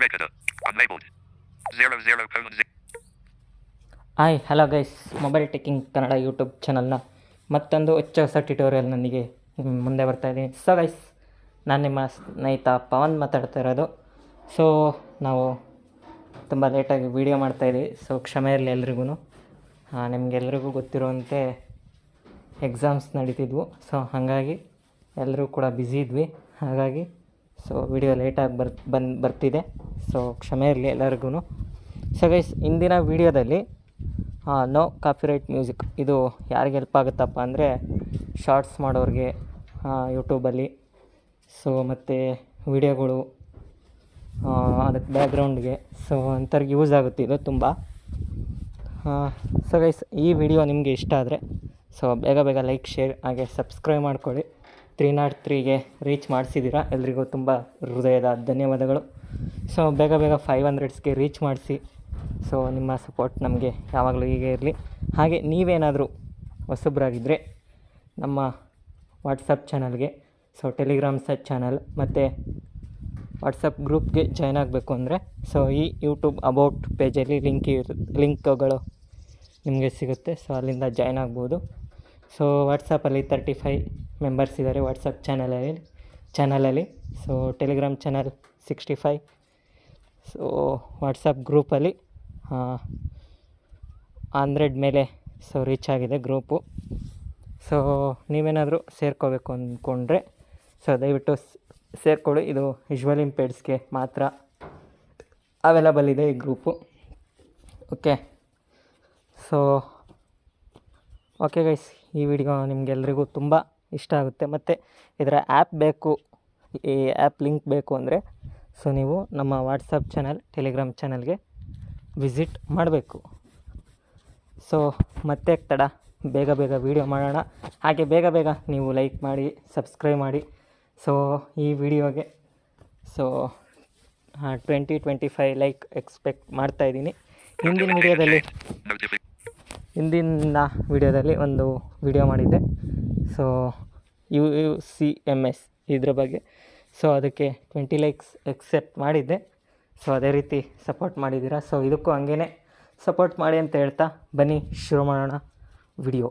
Recorder. Unlabeled. 00 colon 0. Hi hello guys, mobile teching Kannada YouTube ಚಾನಲ್ನ ಮತ್ತೊಂದು ಹೊಸ ಟ್ಯುಟೋರಿಯಲ್ನೊಂದಿಗೆ ಮುಂದೆ ಬರ್ತಾಯಿದ್ದೀನಿ. ಸೊ ಗೈಸ್, ನಾನು ನಿಮ್ಮ ಸ್ನೇಹಿತ ಪವನ್ ಮಾತಾಡ್ತಾ ಇರೋದು. ಸೊ ನಾವು ತುಂಬ ಲೇಟಾಗಿ ವೀಡಿಯೋ ಮಾಡ್ತಾಯಿದ್ದೀವಿ, ಸೊ ಕ್ಷಮೆ ಇರಲಿ ಎಲ್ರಿಗೂ. ನಿಮಗೆಲ್ರಿಗೂ ಗೊತ್ತಿರುವಂತೆ ಎಕ್ಸಾಮ್ಸ್ ನಡೀತಿದ್ವು, ಸೊ ಹಾಗಾಗಿ ಎಲ್ಲರೂ ಕೂಡ ಬ್ಯುಸಿ ಇದ್ವಿ. ಹಾಗಾಗಿ ಸೊ ವಿಡಿಯೋ ಲೇಟಾಗಿ ಬರ್ತಿದೆ, ಸೊ ಕ್ಷಮೆ ಇರಲಿ ಎಲ್ಲರಿಗೂ. ಸೊ ಗೈಸ್, ಇಂದಿನ ವೀಡಿಯೋದಲ್ಲಿ ನೋ ಕಾಪಿರೈಟ್ ಮ್ಯೂಸಿಕ್ ಇದು ಯಾರಿಗೆ ಹೆಲ್ಪ್ ಆಗುತ್ತಪ್ಪ ಅಂದರೆ ಶಾರ್ಟ್ಸ್ ಮಾಡೋರಿಗೆ ಯೂಟ್ಯೂಬಲ್ಲಿ. ಸೊ ಮತ್ತು ವಿಡಿಯೋಗಳು ಅದಕ್ಕೆ ಬ್ಯಾಕ್ಗ್ರೌಂಡ್ಗೆ, ಸೊ ಅಂಥವ್ರಿಗೆ ಯೂಸ್ ಆಗುತ್ತೆ ಇದು ತುಂಬ. ಸೊ ಗೈಸ್, ಈ ವಿಡಿಯೋ ನಿಮಗೆ ಇಷ್ಟ ಆದರೆ ಸೊ ಬೇಗ ಲೈಕ್, ಶೇರ್ ಹಾಗೆ ಸಬ್ಸ್ಕ್ರೈಬ್ ಮಾಡ್ಕೊಳ್ಳಿ. 303ಗೆ ರೀಚ್ ಮಾಡಿಸಿದ್ದೀರಾ, ಎಲ್ರಿಗೂ ತುಂಬ ಹೃದಯದ ಧನ್ಯವಾದಗಳು. ಸೊ ಬೇಗ 500ಸ್ಗೆ ರೀಚ್ ಮಾಡಿಸಿ. ಸೊ ನಿಮ್ಮ ಸಪೋರ್ಟ್ ನಮಗೆ ಯಾವಾಗಲೂ ಹೀಗೆ ಇರಲಿ. ಹಾಗೆ ನೀವೇನಾದರೂ ಹೊಸಬ್ರಾಗಿದ್ದರೆ ನಮ್ಮ ವಾಟ್ಸಪ್ ಚಾನಲ್ಗೆ, ಸೊ ಟೆಲಿಗ್ರಾಮ್ ಚಾನಲ್ ಮತ್ತು ವಾಟ್ಸಪ್ ಗ್ರೂಪ್ಗೆ ಜಾಯ್ನ್ ಆಗಬೇಕು ಅಂದರೆ ಸೊ ಈ ಯೂಟ್ಯೂಬ್ ಅಬೌಟ್ ಪೇಜಲ್ಲಿ ಲಿಂಕ್ಗಳು ನಿಮಗೆ ಸಿಗುತ್ತೆ. ಸೊ ಅಲ್ಲಿಂದ ಜಾಯ್ನ್ ಆಗ್ಬೋದು. ಸೊ ವಾಟ್ಸಪ್ಪಲ್ಲಿ 35 ಮೆಂಬರ್ಸ್ ಇದ್ದಾರೆ ವಾಟ್ಸಪ್ ಚಾನಲಲ್ಲಿ. So Telegram channel 65. So WhatsApp ಗ್ರೂಪಲ್ಲಿ 100 ಮೇಲೆ ಸೊ ರೀಚ್ ಆಗಿದೆ ಗ್ರೂಪು. ಸೊ ನೀವೇನಾದರೂ ಸೇರ್ಕೋಬೇಕು ಅಂದ್ಕೊಂಡ್ರೆ ಸೊ ದಯವಿಟ್ಟು ಸೇರ್ಕೊಳ್ಳಿ. ಇದು ವಿಜುವಲ್ ಇಂಪೇರ್ಡ್ಸ್ಗೆ ಮಾತ್ರ ಅವೈಲಬಲ್ ಇದೆ ಈ ಗ್ರೂಪು. ಓಕೆ ಗೈಸ್, ಈ ವಿಡಿಯೋ ನಿಮಗೆಲ್ರಿಗೂ ತುಂಬ ಇಷ್ಟ ಆಗುತ್ತೆ. ಮತ್ತು ಇದರ ಆ್ಯಪ್ ಬೇಕು, ಈ ಆ್ಯಪ್ ಲಿಂಕ್ ಬೇಕು ಅಂದರೆ ಸೊ ನೀವು ನಮ್ಮ ವಾಟ್ಸಪ್ ಚಾನಲ್, ಟೆಲಿಗ್ರಾಮ್ ಚಾನಲ್ಗೆ ವಿಸಿಟ್ ಮಾಡಬೇಕು. ಸೊ ಮತ್ತೆ ತಡ, ಬೇಗ ವೀಡಿಯೋ ಮಾಡೋಣ. ಹಾಗೆ ಬೇಗ ನೀವು ಲೈಕ್ ಮಾಡಿ, ಸಬ್ಸ್ಕ್ರೈಬ್ ಮಾಡಿ. ಸೊ ಈ ವಿಡಿಯೋಗೆ ಸೊ 20-25 ಲೈಕ್ ಎಕ್ಸ್ಪೆಕ್ಟ್ ಮಾಡ್ತಾಯಿದ್ದೀನಿ. ಹಿಂದಿನ ವಿಡಿಯೋದಲ್ಲಿ ಒಂದು ವಿಡಿಯೋ ಮಾಡಿದ್ದೆ, ಸೊ UCMS ಇದ್ರ ಬಗ್ಗೆ. ಸೊ ಅದಕ್ಕೆ 20 ಲೈಕ್ಸ್ ಎಕ್ಸೆಪ್ಟ್ ಮಾಡಿದ್ದೆ. ಸೊ ಅದೇ ರೀತಿ ಸಪೋರ್ಟ್ ಮಾಡಿದ್ದೀರಾ. ಸೊ ಇದಕ್ಕೂ ಹಂಗೇ ಸಪೋರ್ಟ್ ಮಾಡಿ ಅಂತ ಹೇಳ್ತಾ ಬನ್ನಿ ಶುರು ಮಾಡೋಣ ವಿಡಿಯೋ.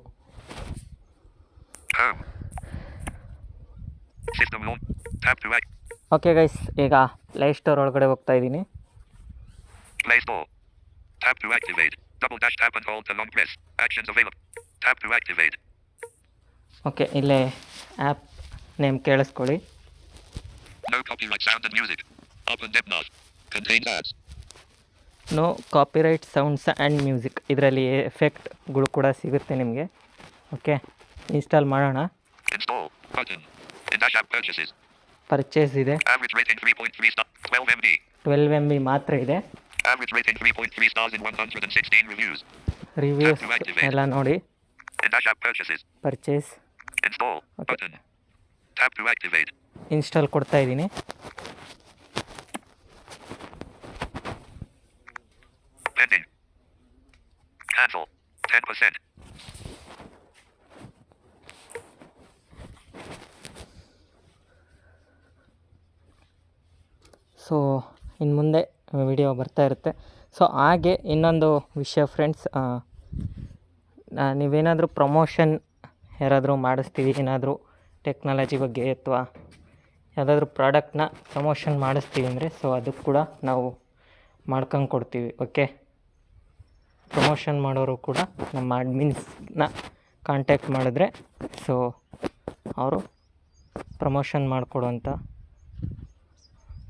ಓಕೆ ಗೈಸ್, ಈಗ ಪ್ಲೇಸ್ಟೋರ್ ಒಳಗಡೆ ಹೋಗ್ತಾ ಇದ್ದೀನಿ. Tap to activate. Double dash tap and hold to long press. Actions available. Tap to activate. Okay, ಇಲ್ಲೇ ಆ್ಯಪ್ ನೇಮ್ ಕೇಳಿಸ್ಕೊಳ್ಳಿ. No copyright sound and music. Open Depnos. Contains ads. No copyright sounds and music. ಇದರಲ್ಲಿ ಎಫೆಕ್ಟ್ಗಳು ಕೂಡ ಸಿಗುತ್ತೆ ನಿಮಗೆ. Okay, install ಮಾಡೋಣ. Install button. In dash app purchases. Purchase ಇದೆ. Average rating 3.3 stars. 12 MB. 12 MB ಮಾತ್ರ ಇದೆ. Average rating 3.3 stars in 116 reviews. Reviews ಎಲ್ಲ ನೋಡಿ. In dash app purchases. Purchase. Install button. Tap to activate. Install ಕೊಡ್ತಾ ಇದ್ದೀನಿ. Pending. Cancel. 10%. So ಇನ್ನು ಮುಂದೆ video ಬರ್ತಾ ಇರುತ್ತೆ. ಸೊ ಹಾಗೆ ಇನ್ನೊಂದು ವಿಷಯ ಫ್ರೆಂಡ್ಸ್, ನೀವೇನಾದರೂ ಪ್ರಮೋಷನ್ ಯಾರಾದರೂ ಮಾಡಿಸ್ತೀವಿ, ಏನಾದರೂ ಟೆಕ್ನಾಲಜಿ ಬಗ್ಗೆ ಅಥವಾ ಯಾವುದಾದ್ರೂ ಪ್ರಾಡಕ್ಟ್ನ ಪ್ರಮೋಷನ್ ಮಾಡಿಸ್ತೀವಿ ಅಂದರೆ ಸೊ ಅದಕ್ಕೆ ಕೂಡ ನಾವು ಮಾಡ್ಕೊಂಡು ಕೊಡ್ತೀವಿ. ಓಕೆ, ಪ್ರಮೋಷನ್ ಮಾಡೋರು ಕೂಡ ನಮ್ಮ ಅಡ್ಮಿನ್ಸ್ನ ಕಾಂಟ್ಯಾಕ್ಟ್ ಮಾಡಿದ್ರೆ ಸೊ ಅವರು ಪ್ರಮೋಷನ್ ಮಾಡಿಕೊಡುವಂಥ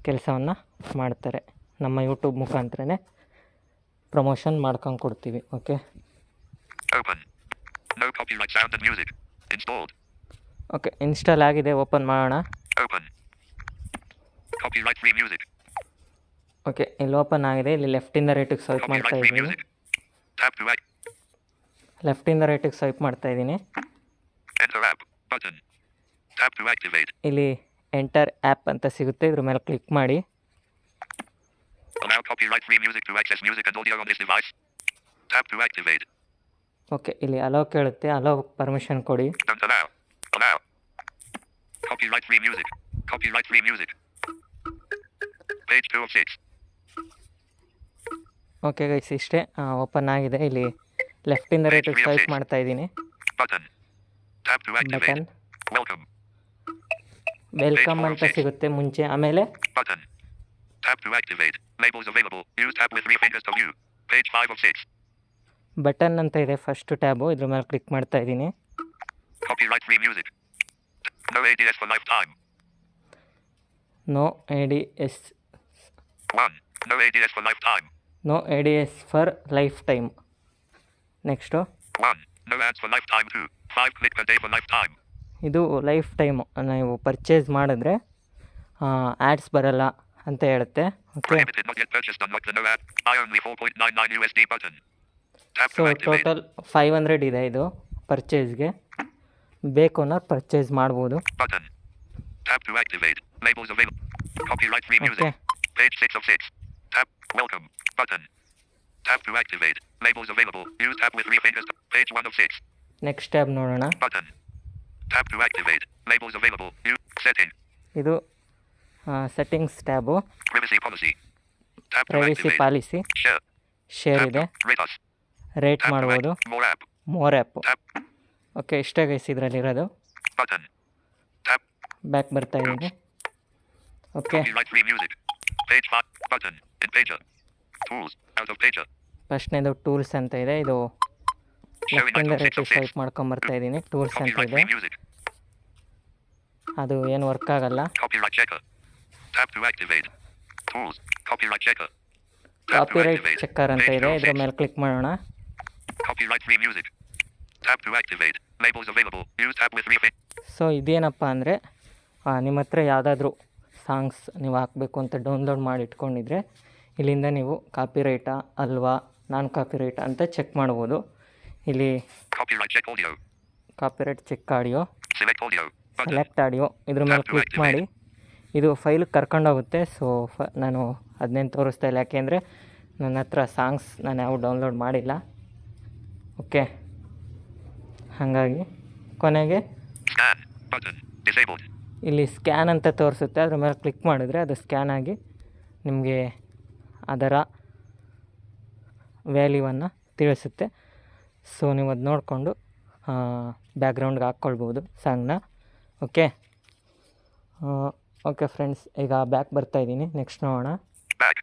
ಕೆಲಸವನ್ನು ಮಾಡ್ತಾರೆ. ನಮ್ಮ ಯೂಟ್ಯೂಬ್ ಮುಖಾಂತರನೇ ಪ್ರಮೋಷನ್ ಮಾಡ್ಕೊಂಡು ಕೊಡ್ತೀವಿ. Okay, No copyright sound and music. Installed. Okay, install ಆಗಿದೆ. ಓಪನ್ ಮಾಡೋಣ. Open. Copyright free music. Okay, ಇಲ್ಲಿ ಓಪನ್ ಆಗಿದೆ. ಇಲ್ಲಿ ಲೆಫ್ಟಿಂದ ರೈಟಿಗೆ ಸ್ವೈಪ್ ಮಾಡ್ತಾ Copyright free ಇದ್ದೀನಿ. music. Tap to act. ಲೆಫ್ಟಿಂದ ರೈಟಿಗೆ ಸ್ವೈಪ್ ಮಾಡ್ತಾ ಇದ್ದೀನಿ. Enter app button. Tap to activate. ಇಲ್ಲಿ ಎಂಟರ್ ಆ್ಯಪ್ ಅಂತ ಸಿಗುತ್ತೆ, ಇದ್ರ ಮೇಲೆ ಕ್ಲಿಕ್ ಮಾಡಿ. Allow copyright free music to access music and audio on this device. Tap to activate. Okay, ಇಲ್ಲಿ ಅಲೋ ಕೇಳುತ್ತೆ, ಅಲೋ ಪರ್ಮಿಷನ್ ಕೊಡಿ. Don't allow. Allow. Copyright free music. Copyright free music. Page 2 of 6. Okay guys ಇಷ್ಟೇ open ಆಗಿದೆ. ಇಲ್ಲಿ ಲೆಫ್ಟಿಂದ ರೈಟಿಗೆ swipe ಮಾಡ್ತಾ ಇದ್ದೀನಿ. Button. Tap to activate. Button Welcome. Welcome ಅಂತ ಸಿಗುತ್ತೆ ಮುಂಚೆ. ಆಮೇಲೆ Button. Tap to activate. Labels available. Use tab with 3 fingers to view. Page 5 of 6. Button ಅಂತ ಇದೆ ಫಸ್ಟ್ ಟ್ಯಾಬು, ಇದ್ರ ಮೇಲೆ ಕ್ಲಿಕ್ ಮಾಡ್ತಾ ಇದ್ದೀನಿ. Copyright free music. No ADS for lifetime. No A D S 1. No ADS for lifetime. No A D S for lifetime. Next 1. No ads for lifetime. 2. 5 click per day for lifetime. ಇದು life time. ನೀವು purchase ಮಾಡಿದ್ರೆ ads ಬರಲ್ಲ ಅಂತ ಹೇಳುತ್ತೆ. Okay, Prohibited not yet purchased. Unlock the no ad. I only 4.99 USD button. Tap so to activate. Total 500 ಇದೆ ಇದು ಪರ್ಚೇಸ್ಗೆ. ಬೇಕು ಅನ್ನೋರು ಪರ್ಚೇಸ್ ಮಾಡ್ಬೋದು. Button. Tap to activate. Labels available. Copyright free music. Okay, Page 6 of 6. Tap. Welcome. Button. Tap to activate. Labels available. Use tab with 3 fingers. Page 1 of 6. Next tab ನೋಡೋಣ. Button. Tap to activate. Labels available. Use setting. ಇದು settings tab. Privacy policy. Tap to privacy activate. Policy, Share. Share Tap ಇದೆ, to rate us. Rate Tap to ಮಾಡ್ಬೋದು, act. More app. More app. Tap. Okay, ಇಷ್ಟೇ guys ಇದರಲ್ಲಿರೋದು. Button. Tap. Back ಬರ್ತಾ ಇದ್ದೀನಿ. Okay, Copyright free music. Page 5. Button. In pager. Tools. Out of pager. ಫಸ್ಟ್ನೇದು tools ಅಂತ ಇದೆ. ಇದು Showing ಲೆಫ್ಟಿಂದ icon 6 ರೈಟಿಗೆ of 6. ಸ್ವೈಪ್ ಮಾಡ್ಕೊಂಬರ್ತಾ ಇದ್ದೀನಿ. ಟೂಲ್ಸ್ ಅಂತ Copyright ಇದೆ, free music. ಅದು ಏನು ವರ್ಕ್ ಆಗಲ್ಲ. Copyright checker. Tap to activate. Tools. Copyright checker. Tap to copyright activate. Checker ಅಂತ Page ಇದೆ, 2 of ಇದ್ರ 6. ಮೇಲೆ ಕ್ಲಿಕ್ ಮಾಡೋಣ. Copyright free music. Tap to activate. Labels available. Use tab with 3 fingers. So ಇದೇನಪ್ಪ ಅಂದರೆ ನಿಮ್ಮ ಹತ್ರ ಯಾವುದಾದ್ರೂ ಸಾಂಗ್ಸ್ ನೀವು ಹಾಕಬೇಕು ಅಂತ ಡೌನ್ಲೋಡ್ ಮಾಡಿ ಇಟ್ಕೊಂಡಿದ್ರೆ ಇಲ್ಲಿಂದ ನೀವು ಕಾಪಿರೈಟಾ ಅಲ್ವಾ ನಾನ್ ಕಾಪಿರೈಟ್ ಅಂತ ಚೆಕ್ ಮಾಡ್ಬೋದು. ಇಲ್ಲಿ Copyright check audio. Copyright check audio, Select audio. Button. Select audio ಇದ್ರ ಮೇಲೆ ಕ್ಲಿಕ್ ಮಾಡಿ ಇದು ಫೈಲ್ ಕರ್ಕೊಂಡೋಗುತ್ತೆ. ಸೊ ನಾನು ಅದನ್ನೇನು ತೋರಿಸ್ತಾ ಇಲ್ಲ, ಯಾಕೆಂದರೆ ನನ್ನ ಹತ್ರ ಸಾಂಗ್ಸ್ ನಾನು ಯಾವ ಡೌನ್ಲೋಡ್ ಮಾಡಿಲ್ಲ. ಓಕೆ, ಹಾಗಾಗಿ ಕೊನೆಗೆ Scan. Button. Disabled. ಇಲ್ಲಿ ಸ್ಕ್ಯಾನ್ ಅಂತ ತೋರಿಸುತ್ತೆ, ಅದ್ರ ಮೇಲೆ ಕ್ಲಿಕ್ ಮಾಡಿದ್ರೆ ಅದು ಸ್ಕ್ಯಾನ್ ಆಗಿ ನಿಮಗೆ ಅದರ ವ್ಯಾಲ್ಯೂವನ್ನು ತಿಳಿಸುತ್ತೆ. ಸೊ ನೀವು ಅದು ನೋಡಿಕೊಂಡು ಬ್ಯಾಕ್ಗ್ರೌಂಡ್ಗೆ ಹಾಕ್ಕೊಳ್ಬೋದು ಸಾಂಗ್ನ. ಓಕೆ, ಓಕೆ ಫ್ರೆಂಡ್ಸ್, ಈಗ ಬ್ಯಾಕ್ ಬರ್ತಾ ಇದ್ದೀನಿ. ನೆಕ್ಸ್ಟ್ ನೋಡೋಣ. Back.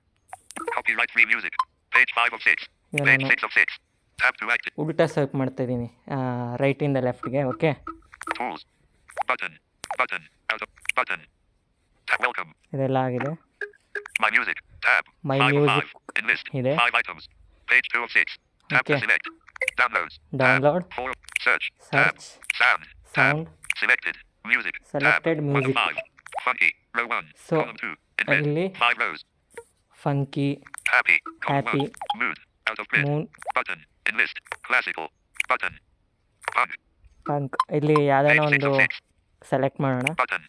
Copyright free music. Page 5 of 6. Yeah, Page no. 6 of 6. Tap to activate. ಉಲ್ಟಾ ಸ್ವೈಪ್ ಮಾಡ್ತಾ ಇದ್ದೀನಿ ರೈಟಿಂದ ಲೆಫ್ಟ್ಗೆ. Okay, Tools. Button. Button. Out of. Button. Tap welcome. ಇದೆಲ್ಲ ಆಗಿದೆ. My music. Tab. My 5 of music 5. In list. ಇದೆ. 5 items. Page 2 of 6. Tap to Okay. select. Downloads. Download. Tab. 4. Search. Tab. Search. Sound. Sound. Tab. Selected. Music. Selected Tab. music. 1 of 5. Funky. Row 1. So, Column 2. In red. ಇಲ್ಲಿ 5 rows. Funky, Happy. Column Happy. 1. Mood. Out of grid. Moon, Button. In list. Classical. Button. Punk. ಪಂಕ್. ಇಲ್ಲಿ ಯಾವುದಾನ Page 6 ಒಂದು of 6. Select ಮಾಡೋಣ. Button.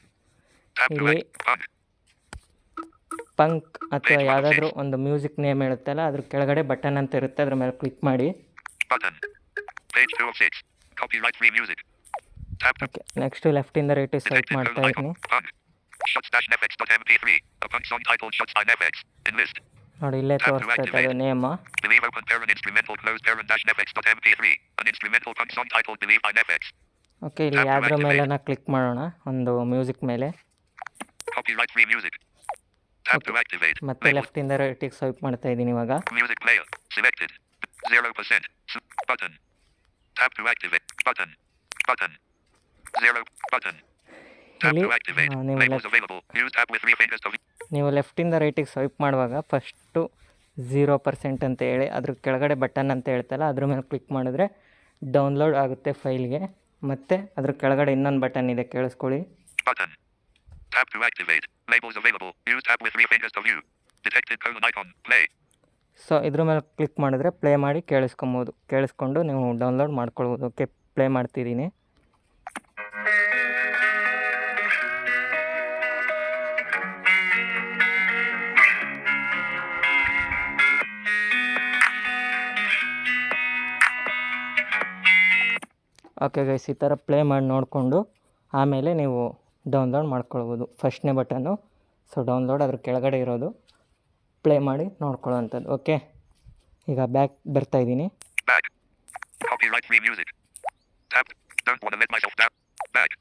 Tap to ಇಲ್ಲಿ act. Punk. ಪಂಕ್ ಅಥವಾ Page 1 of ಯಾವುದಾದ್ರೂ 6. ಒಂದು music name ಇರುತ್ತಲ್ಲ, ಅದ್ರ ಕೆಳಗಡೆ ಬಟನ್ ಅಂತ ಇರುತ್ತೆ, ಅದ್ರ ಮೇಲೆ ಕ್ಲಿಕ್ ಮಾಡಿ. Button. Page 2 of 6. Copyright free music. Tap to okay, next ಲೆಫ್ಟಿಂದ ರೈಟಿಗೆ ಸ್ವೈಪ್ detected ಮಾಡ್ತಾ colon ಇದ್ದೀನಿ. icon. Punk. Shots-fx.mp3. A punk song titled Shots by Nefx. In list. ನೋಡಿ ಇಲ್ಲೇ Tap to ತೋರಿಸ್ತಾ ಇತ್ತು ಅದು activate. Name. Believe open parent instrumental closed parent dash nefx.mp3. An instrumental punk song titled Believe by Nefx. Okay, ಇಲ್ಲಿ Tap to ಯಾವ್ದ್ರ activate. ಮೇಲೆ click ಮಾಡೋಣ, ಒಂದು ಮ್ಯೂಸಿಕ್ ಮೇಲೆ. Copyright free music. Tap to activate. ಮತ್ತೆ Label. ಲೆಫ್ಟಿಂದ ರೈಟಿಗೆ swipe ಮಾಡ್ತಾ ಇದ್ದೀನಿ ಇವಾಗ. Music player. Selected. 0%. Button. Tap to activate. Button. Button. 0. Button. Tap ಇಲ್ಲಿ to activate. ನೀವು Labels available. Use tab with 3 fingers to ನೀವು ಲೆಫ್ಟಿಂದ ರೈಟಿಗೆ ಸ್ವೈಪ್ ಮಾಡುವಾಗ ಫಸ್ಟು 0% ಅಂತ ಹೇಳಿ ಅದ್ರ ಕೆಳಗಡೆ ಬಟನ್ ಅಂತ ಹೇಳ್ತಲ್ಲ, ಅದ್ರ ಮೇಲೆ ಕ್ಲಿಕ್ ಮಾಡಿದ್ರೆ ಡೌನ್ಲೋಡ್ ಆಗುತ್ತೆ ಫೈಲ್ಗೆ. ಮತ್ತು ಅದ್ರ ಕೆಳಗಡೆ ಇನ್ನೊಂದು ಬಟನ್ ಇದೆ, ಕೇಳಿಸ್ಕೊಳ್ಳಿ. Button. Tap to activate. Labels available. Use tab with 3 fingers to view. Detected colon icon. Play. So ಇದ್ರ ಮೇಲೆ ಕ್ಲಿಕ್ ಮಾಡಿದ್ರೆ ಪ್ಲೇ ಮಾಡಿ ಕೇಳಿಸ್ಕೊಬೋದು. ಕೇಳಿಸ್ಕೊಂಡು ನೀವು ಡೌನ್ಲೋಡ್ ಮಾಡ್ಕೊಳ್ಬೋದು. ಓಕೆ, ಪ್ಲೇ ಮಾಡ್ತಿದ್ದೀನಿ. ಓಕೆ ಗೈಸ್, ಈ ಥರ ಪ್ಲೇ ಮಾಡಿ ನೋಡಿಕೊಂಡು ಆಮೇಲೆ ನೀವು ಡೌನ್ಲೋಡ್ ಮಾಡ್ಕೊಳ್ಬೋದು. ಫಸ್ಟ್ನೇ ಬಟನ್ನು, ಸೊ ಡೌನ್ಲೋಡ್ ಅದ್ರ ಕೆಳಗಡೆ ಇರೋದು, ಪ್ಲೇ ಮಾಡಿ ನೋಡ್ಕೊಳ್ಳೋವಂಥದ್ದು. ಓಕೆ, ಈಗ ಬ್ಯಾಕ್ ಬರ್ತಾ ಇದ್ದೀನಿ. Back. Copyright free music. Tab. Don't want to let myself down. Back.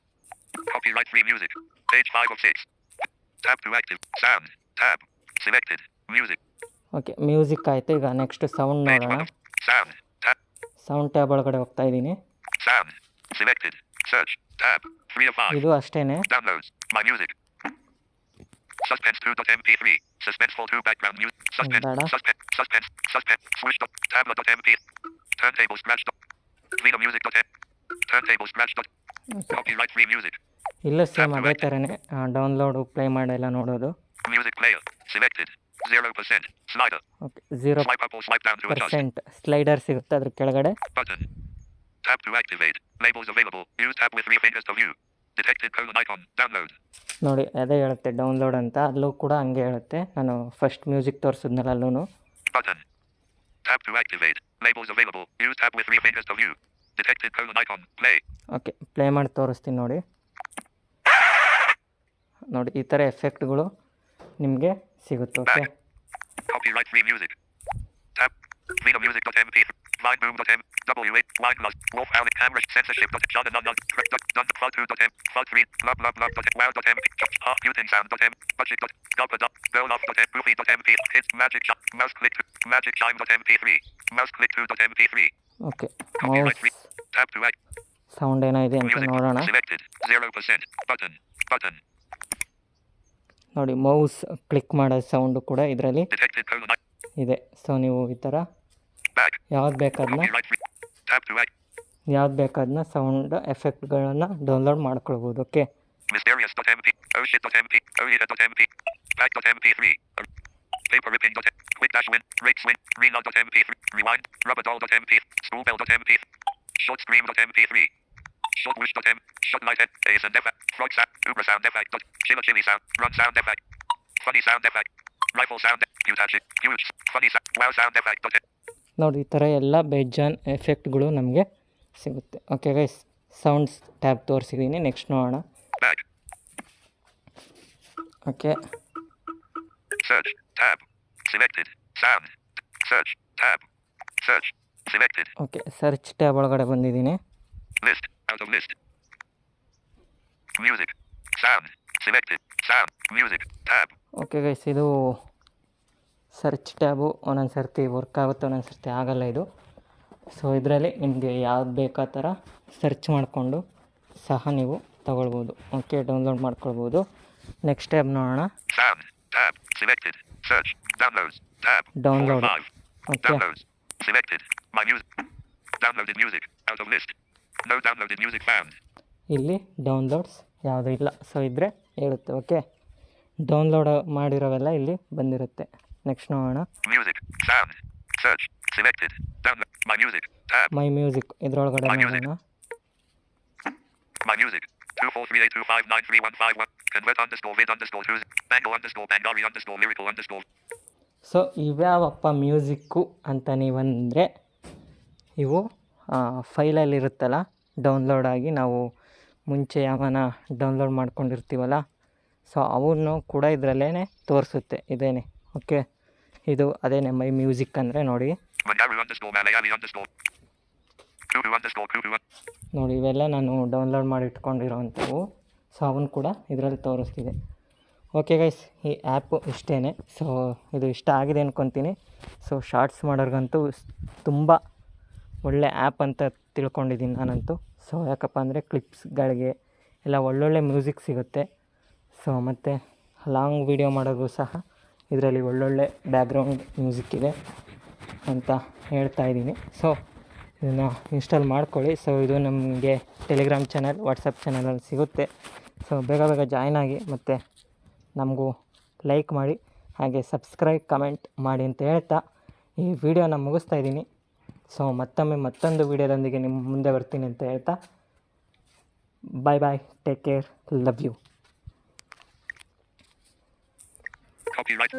Copyright free music. Page 5 of 6. Tab to active. Sound. Tab. Selected. Music. Okay, music ಆಯಿತು. ಈಗ next sound Page ನೋಡೋಣ. 1 of sound. Tab. Sound tab ಒಳಗಡೆ ಹೋಗ್ತಾ ಇದ್ದೀನಿ. Sound. Selected. Search. Tab. 3 of 5. ಇದು ಅಷ್ಟೇ. Downloads. My music. Suspense 2.mp3. Suspenseful 2 background music. Suspense. Dada. Suspense. Suspense. Suspense. Switch. Tablet.mp. Turntable scratch. Clean music. Turntable scratch. Copyright free music. ಇಲ್ಲೂ same ಅದೇ ಥರನೇ download play ಮಾಡೆಲ್ಲ ನೋಡೋದು. Music player. Selected. 0%. Slider. Okay, Swipe up or swipe down to adjust. 0% slider ಸಿಗುತ್ತೆ ಅದ್ರ ಕೆಳಗಡೆ. Button. Tab to activate. Labels available. Use tab with 3 fingers to view. Detected colon icon. Download. ನೋಡಿ ಅದೇ ಹೇಳುತ್ತೆ download ಅಂತ. ಅಲ್ಲೂ ಕೂಡ ಹಂಗೆ ಹೇಳುತ್ತೆ. ನಾನು ಫಸ್ಟ್ ಮ್ಯೂಸಿಕ್ ತೋರಿಸಿದ್ನಲ್ಲ ಅಲ್ಲೂ. Button. Tab to activate. Labels available. Use tab with 3 fingers to view. Detected colon icon. Play. Okay, play ಮಾಡಿ ತೋರಿಸ್ತೀನಿ ನೋಡಿ. ನೋಡಿ ಈ ಥರ ಎಫೆಕ್ಟ್ಗಳು ನಿಮಗೆ ಸಿಗುತ್ತೆ. Okay, Copyright free music. Tab. Videomusic.mp. Vinemoom.m. W8. Wine plus. Wolf Allen camera censorship. John and none. Done the plug 2.m. Plug 3. Love. Wow.mp. Muting sound.m. Budget. Gulpa. Girl off.m. Goofy.mp. Hits magic chime. Mouse click. Magic chime.mp3. Mouse click 2.mp3. Okay, Copyright mouse free. Tab to act. Sound ಏನಾಗಿದೆ ಅಂತ Music. ನೋಡೋಣ. Selected. 0%. Button. Button. ನೋಡಿ mouse click ಮಾಡೋ sound ಕೂಡ ಇದರಲ್ಲಿ Detected colon icon. ಇದೆ. So ನೀವು ಈ ಥರ Back. ಯಾವ್ದು ಬೇಕಾದನ್ನ Copyright free. Tab to act. Sound ಎಫೆಕ್ಟ್ಗಳನ್ನು ಡೌನ್ಲೋಡ್ ಮಾಡ್ಕೊಳ್ಬೋದು. Okay, Mysterious.mp. Oshit.mp. Oida.mp. Pack.mp3. Paper ripping.mp. Quick dash win. Rate swing. Reload.mp3. Rewind. Rubberdoll.mp. Spoolbell.mp. Short stream.mp3. Short wish.m. Short light head. Ace and effect. Frog sound. Uber sound effect. Chilla chili sound. Run sound effect. Funny sound effect. Rifle sound. Huge. Huge. Funny sound. Wow sound effect. ನೋಡಿ ಈ ಥರ ಎಲ್ಲ ಬೇಜಾನ್ ಎಫೆಕ್ಟ್ಗಳು ನಮಗೆ ಸಿಗುತ್ತೆ. Okay guys, sounds tab ತೋರಿಸಿದ್ದೀನಿ. Next ನೋಡೋಣ. Back. Okay, Search. Tab. Selected. Sound. Search. Tab. Search. Selected. Okay, search tab ಒಳಗಡೆ ಬಂದಿದ್ದೀನಿ. List. Out of list. Music. Sound. Selected. Sound. Music. Tab. Okay guys, ಇದು ಸರ್ಚ್ ಟ್ಯಾಬು ಒಂದೊಂದು ಸರ್ತಿ work ಆಗುತ್ತೆ, ಒಂದೊಂದು ಸರ್ತಿ ಆಗಲ್ಲ ಇದು. ಸೊ ಇದರಲ್ಲಿ ನಿಮಗೆ ಯಾವ್ದು ಬೇಕಾ ಥರ ಸರ್ಚ್ ಮಾಡಿಕೊಂಡು ಸಹ ನೀವು ತಗೊಳ್ಬೋದು. ಓಕೆ, ಡೌನ್ಲೋಡ್ ಮಾಡ್ಕೊಳ್ಬೋದು. ನೆಕ್ಸ್ಟ್ ಟ್ಯಾಬ್ ನೋಡೋಣ. Sound. Tab. Selected. Search. Downloads. Tab. Download. 4 of 5. Okay, Downloads. Selected. My music. Downloaded music. Out of list. No downloaded music found. ಇಲ್ಲಿ ಡೌನ್ಲೋಡ್ಸ್ ಯಾವುದೂ ಇಲ್ಲ. ಸೊ ಇದ್ದರೆ ಹೇಳುತ್ತೆ. ಓಕೆ, ಡೌನ್ಲೋಡ್ ಮಾಡಿರೋವೆಲ್ಲ ಇಲ್ಲಿ ಬಂದಿರುತ್ತೆ. ನೆಕ್ಸ್ಟ್ ನೋಡೋಣ. Music. Sound. Search. Selected. Download. My music. Tab. My music ಇದರೊಳಗಡೆ My music. ನೋಡೋಣ. My music. 24382593151. Convert underscore vid underscore who's. Mango underscore Bangari underscore lyrical underscore. So ಇವ್ಯಾವಪ್ಪ ಮ್ಯೂಸಿಕ್ಕು ಅಂತ ನೀವಂದರೆ ಇವು ಫೈಲಲ್ಲಿರುತ್ತಲ್ಲ ಡೌನ್ಲೋಡ್ ಆಗಿ ನಾವು ಮುಂಚೆ ಯಾವನ ಡೌನ್ಲೋಡ್ ಮಾಡ್ಕೊಂಡಿರ್ತೀವಲ್ಲ, ಸೊ ಅವನ್ನು ಕೂಡ ಇದರಲ್ಲೇ ತೋರಿಸುತ್ತೆ. ಇದೇನೆ. ಓಕೆ, ಇದು ಅದೇನೆ ಮೈ ಮ್ಯೂಸಿಕ್ ಅಂದರೆ ನೋಡಿ. Mangaru underscore Malayali underscore. Kuku underscore Kuku. ನೋಡಿ ಇವೆಲ್ಲ ನಾನು ಡೌನ್ಲೋಡ್ ಮಾಡಿ ಇಟ್ಕೊಂಡಿರೋವಂಥವು. ಸೊ ಅವನು ಕೂಡ ಇದರಲ್ಲಿ ತೋರಿಸ್ತಿದೆ. ಓಕೆ ಗೈಸ್, ಈ ಆ್ಯಪು ಇಷ್ಟೇ. ಸೊ ಇದು ಇಷ್ಟ ಆಗಿದೆ ಅಂದ್ಕೊತೀನಿ. ಸೊ ಶಾರ್ಟ್ಸ್ ಮಾಡೋರ್ಗಂತೂ ತುಂಬ ಒಳ್ಳೆ ಆ್ಯಪ್ ಅಂತ ತಿಳ್ಕೊಂಡಿದ್ದೀನಿ ನಾನಂತೂ. ಸೊ ಯಾಕಪ್ಪ ಅಂದರೆ ಕ್ಲಿಪ್ಸ್ಗಳಿಗೆ ಎಲ್ಲ ಒಳ್ಳೊಳ್ಳೆ ಮ್ಯೂಸಿಕ್ ಸಿಗುತ್ತೆ. ಸೊ ಮತ್ತು ಲಾಂಗ್ ವೀಡಿಯೋ ಮಾಡೋದು ಸಹ ಇದರಲ್ಲಿ ಒಳ್ಳೊಳ್ಳೆ ಬ್ಯಾಕ್ಗ್ರೌಂಡ್ ಮ್ಯೂಸಿಕ್ ಇದೆ ಅಂತ ಹೇಳ್ತಾ ಇದ್ದೀನಿ. ಸೊ ಇದನ್ನು ಇನ್ಸ್ಟಾಲ್ ಮಾಡ್ಕೊಳ್ಳಿ. ಸೊ ಇದು ನಮಗೆ ಟೆಲಿಗ್ರಾಮ್ ಚಾನಲ್, ವಾಟ್ಸಪ್ ಚಾನಲಲ್ಲಿ ಸಿಗುತ್ತೆ. ಸೊ ಬೇಗ ಜಾಯ್ನ್ ಆಗಿ ಮತ್ತು ನಮಗೂ ಲೈಕ್ ಮಾಡಿ, ಹಾಗೆ ಸಬ್ಸ್ಕ್ರೈಬ್, ಕಮೆಂಟ್ ಮಾಡಿ ಅಂತ ಹೇಳ್ತಾ ಈ ವಿಡಿಯೋನ ಮುಗಿಸ್ತಾ ಇದ್ದೀನಿ. ಸೊ ಮತ್ತೊಂದು ವಿಡಿಯೋದೊಂದಿಗೆ ನಿಮ್ಮ ಮುಂದೆ ಬರ್ತೀನಿ ಅಂತ ಹೇಳ್ತಾ bye, take care, love you. Copyright.